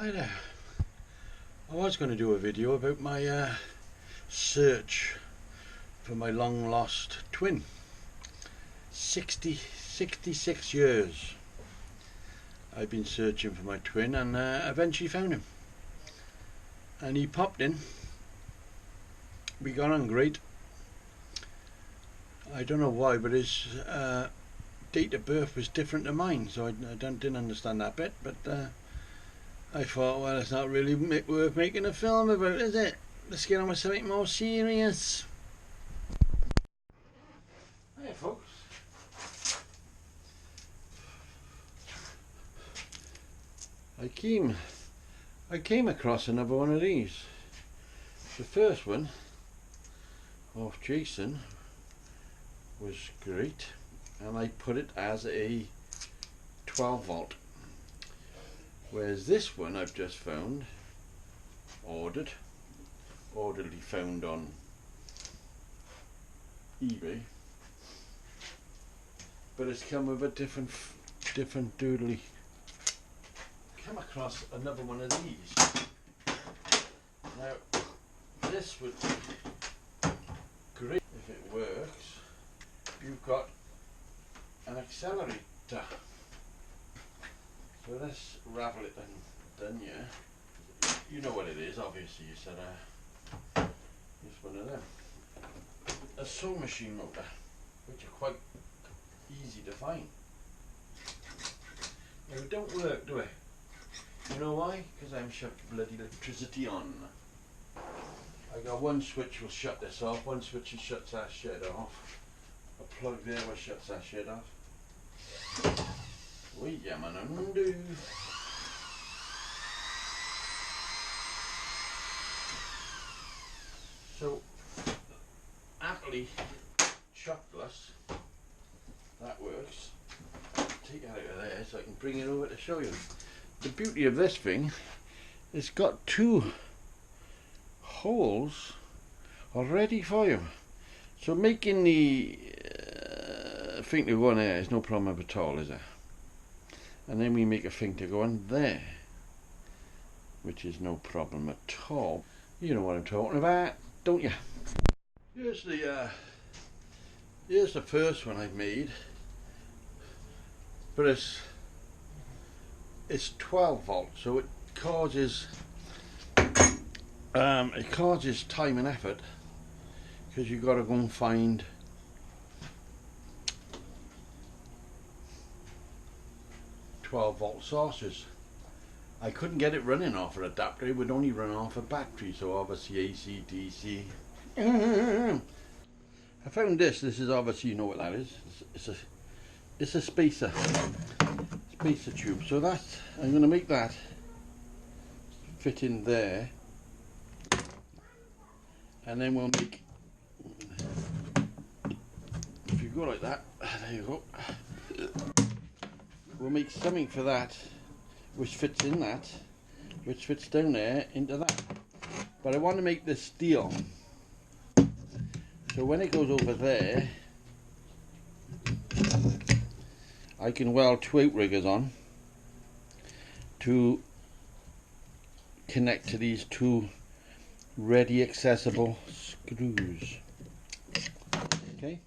Hi there. I was going to do a video about my search for my long lost twin. 66 years I've been searching for my twin, and eventually found him. And he popped in. We got on great. I don't know why, but his date of birth was different to mine, so I didn't understand that bit, but I thought, well, it's not really worth making a film about, is it? Let's get on with something more serious. Hey folks. I came across another one of these. The first one of Jason was great, and I put it as a 12 volt. Whereas this one I've just found, orderly found on eBay, but it's come with a different doodly. Come across another one of these. Now this would be great if it works. You've got an accelerator. So let's raffle it done, yeah. You know what it is, obviously. You said it's one of them. A sewing machine motor, which are quite easy to find. Now it don't work, do it? You know why? Because I'm shut bloody electricity on. I got one switch will shut this off, one switch that shuts that shit off. A plug there which shuts that shit off. We yaman undo. So, happily, shockless, that works. Take it out of there so I can bring it over to show you. The beauty of this thing, it's got two holes already for you. So making the thing to go on there is no problem at all, is it? And then we make a thing to go on there, which is no problem at all. You know what I'm talking about, don't you? Here's the first one I've made, but it's 12 volts, so it causes time and effort, because you've got to go and find volt sources. I couldn't get it running off an adapter, it would only run off a battery, so obviously AC, DC. I found this is obviously, you know what that is, it's a spacer tube, so that's, I'm going to make that fit in there, and then we'll make, if you go like that, there you go, we'll make something for that which fits in that, which fits down there into that. But I want to make this steel, so when it goes over there I can weld two outriggers on to connect to these two ready accessible screws. Okay,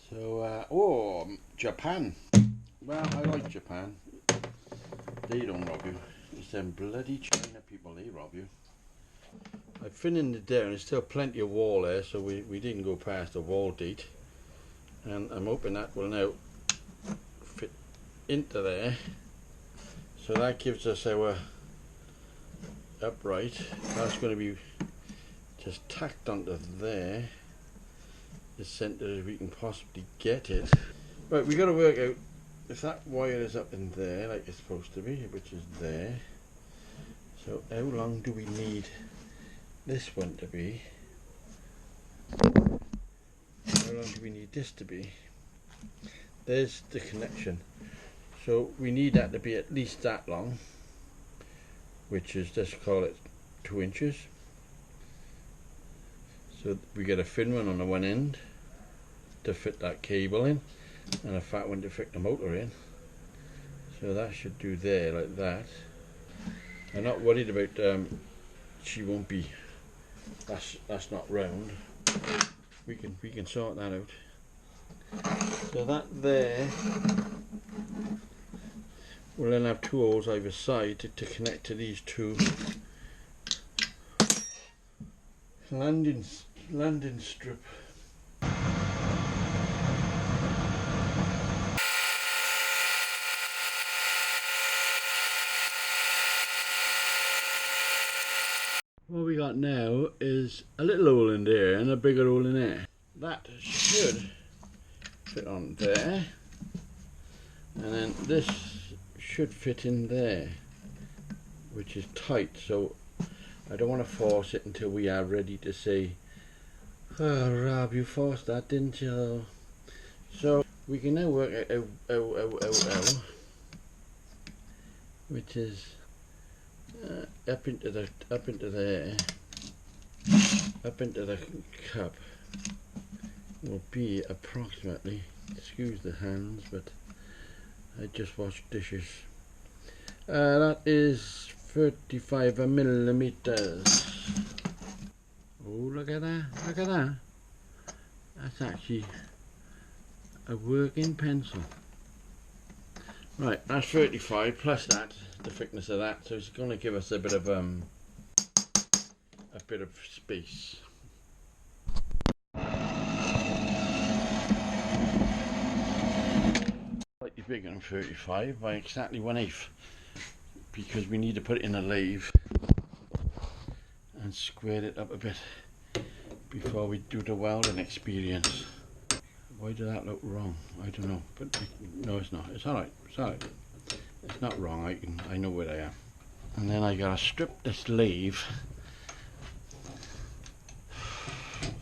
so oh, Japan. Well, I like Japan. They don't rob you. It's them bloody China people, they rob you. I've finished it down. There's still plenty of wall there, so we didn't go past the wall date. And I'm hoping that will now fit into there. So that gives us our upright. That's going to be just tacked onto there, as centre as we can possibly get it. Right, we got to work out if that wire is up in there like it's supposed to be, which is there. So how long do we need this one to be? How long do we need this to be? There's the connection. So we need that to be at least that long, which is, let's call it 2 inches. So we get a thin one on the one end to fit that cable in, and a fat one to fit the motor in. So that should do there like that. I'm not worried about she won't be, that's not round. We can sort that out. So that there we'll then have two holes either side to connect to these two landing strip. What we got now is a little hole in there and a bigger hole in there. That should fit on there, and then this should fit in there, which is tight, so I don't want to force it until we are ready to say, oh Rob, you forced that, didn't you? So we can now work out which is up into there, up into the cup will be approximately, excuse the hands, but I just washed dishes. That is 35 millimeters. Oh, look at that, look at that. That's actually a working pencil. Right, that's 35 plus that, the thickness of that, so it's going to give us a bit of space. Slightly bigger than 35 by exactly 1/8, because we need to put it in a lathe and square it up a bit before we do the welding experience. Why did that look wrong? I don't know, but no, it's not. It's alright. It's alright. It's not wrong. I know where I am. And then I gotta strip this lathe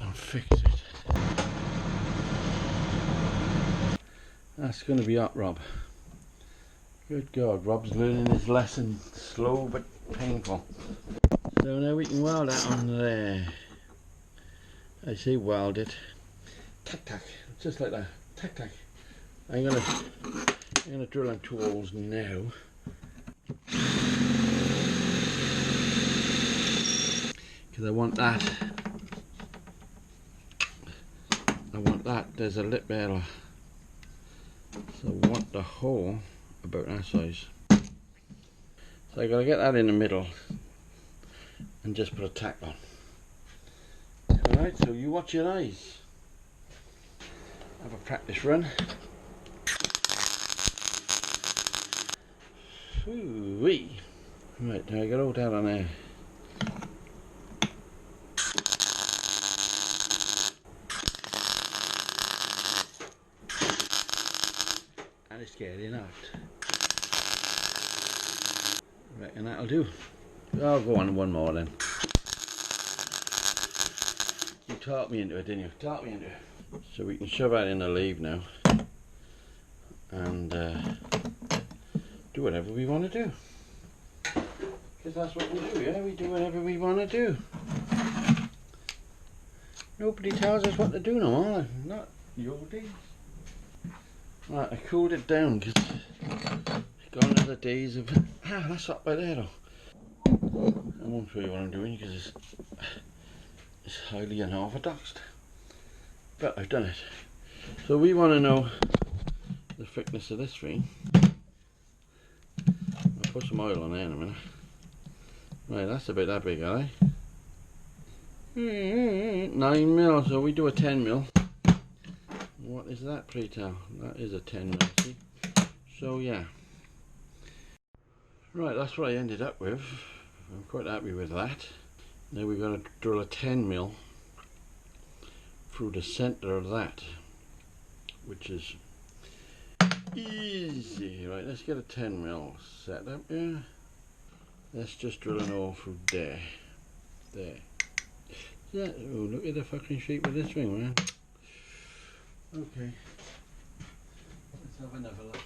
and fix it. That's gonna be up, Rob. Good God, Rob's learning his lesson, slow but painful. So now we can weld that on there. I say weld it. Tack tack, just like that. Tack tack. I'm gonna drill in two holes now. Because I want that. There's a lip there. So I want the hole about that size. So I gotta get that in the middle and just put a tack on. Alright, so you watch your eyes. Have a practice run. Ooh-wee. Right, now I got all that on there. And it's getting out. Reckon that'll do. I'll go on one more then. You talked me into it, didn't you? Talked me into it. So we can shove that in the lathe now and do whatever we want to do. Because that's what we do, yeah? We do whatever we want to do. Nobody tells us what to do no more, not your days. Right, I cooled it down because gone are the days of, that's up by there though. I won't show you what I'm doing because it's highly unorthodox. But I've done it. So we want to know the thickness of this thing. I'll put some oil on there in a minute. Right, that's about that big, are they? 9 mil, so we do a 10 mil. What is that, pray tell? That is a 10 mil, see? So yeah. Right, that's what I ended up with. I'm quite happy with that. Now we're going to drill a 10 mil through the center of that, which is easy. Right, let's get a 10 mil set up here. Let's just drill an hole through there. There. Oh, look at the fucking shape of this thing, man. Okay. Let's have another look.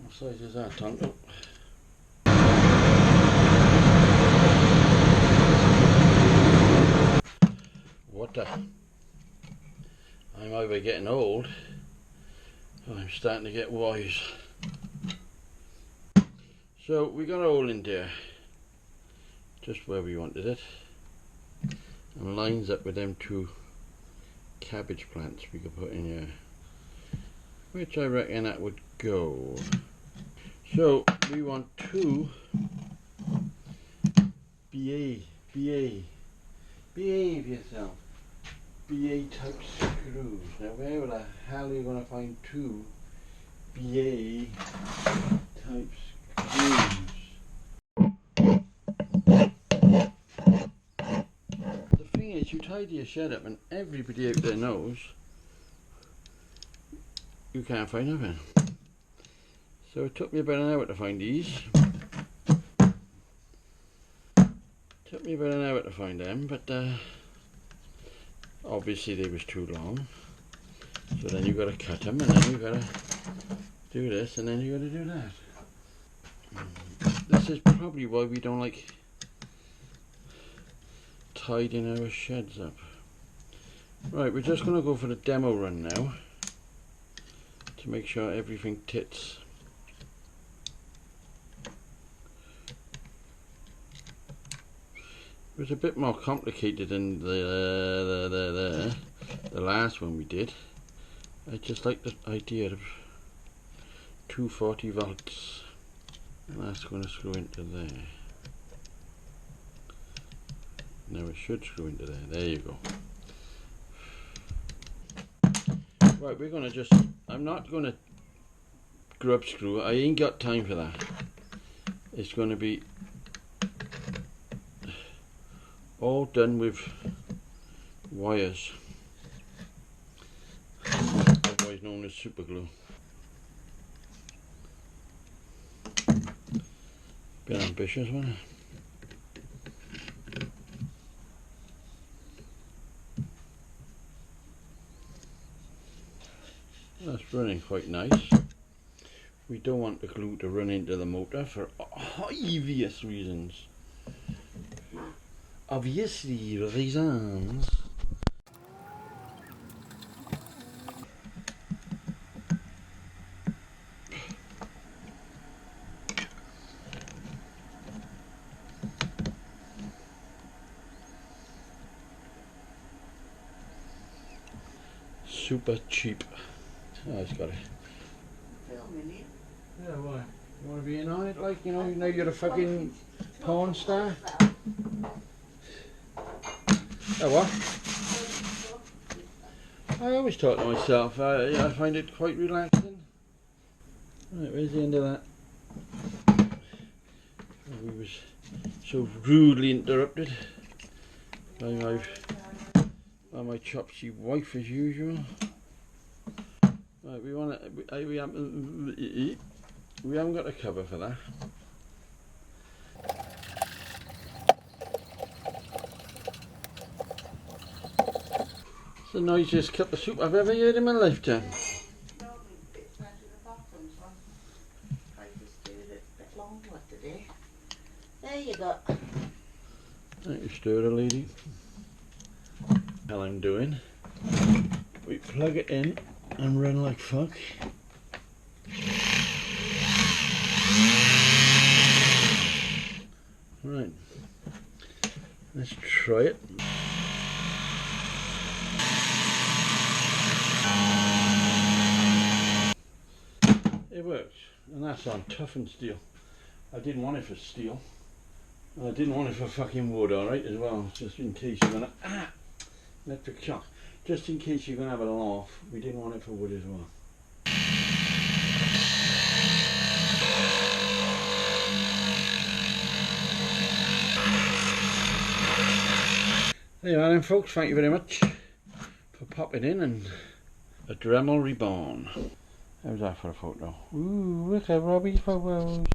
What size is that, Tonto? What the? I'm either getting old or I'm starting to get wise. So we got a hole in there. just where we wanted it, and lines up with them two cabbage plants we could put in here, which I reckon that would go. So we want two behave yourself, BA type screws. Now where the hell are you going to find two BA type screws? The thing is, you tidy your shed up and everybody out there knows you can't find nothing. So it took me about an hour to find these. Took me about an hour to find them, but obviously they was too long. So then you got to cut them, and then you got to do this, and then you got to do that. This is probably why we don't like tidying our sheds up. Right, we're just going to go for the demo run now to make sure everything tits. It was a bit more complicated than the last one we did. I just like the idea of 240 volts, and that's going to screw into there. Now it should screw into there. There you go. Right, we're going to just, I'm not going to grub screw. I ain't got time for that. It's going to be all done with wires, otherwise known as super glue. Bit ambitious, wasn't it? That's running quite nice. We don't want the glue to run into the motor for obvious reasons. Obviously reasons. Super cheap. Oh, it's got it. Filming it. Yeah, why? You want to be in on it? Like, you know you're a fucking porn star? Oh, what? I always talk to myself. I find it quite relaxing. Right, where's the end of that? We was so rudely interrupted by my chopsy wife as usual. Right, we haven't got a cover for that. It's the noisiest cup of soup I've ever heard in my lifetime. Normally bits right to the bottom, so I just do it a bit longer today. There you go. Thank you, stir lady. Hell I'm doing. We plug it in and run like fuck. Right, let's try it. It works, and that's on toughened steel. I didn't want it for steel, and I didn't want it for fucking wood, alright, as well, just in case you're gonna electric shock. Just in case you're gonna have it off, we didn't want it for wood as well. There you are then, folks. Thank you very much for popping in, and a Dremel reborn. How's that for a photo? Ooh, look at Robbie's photos.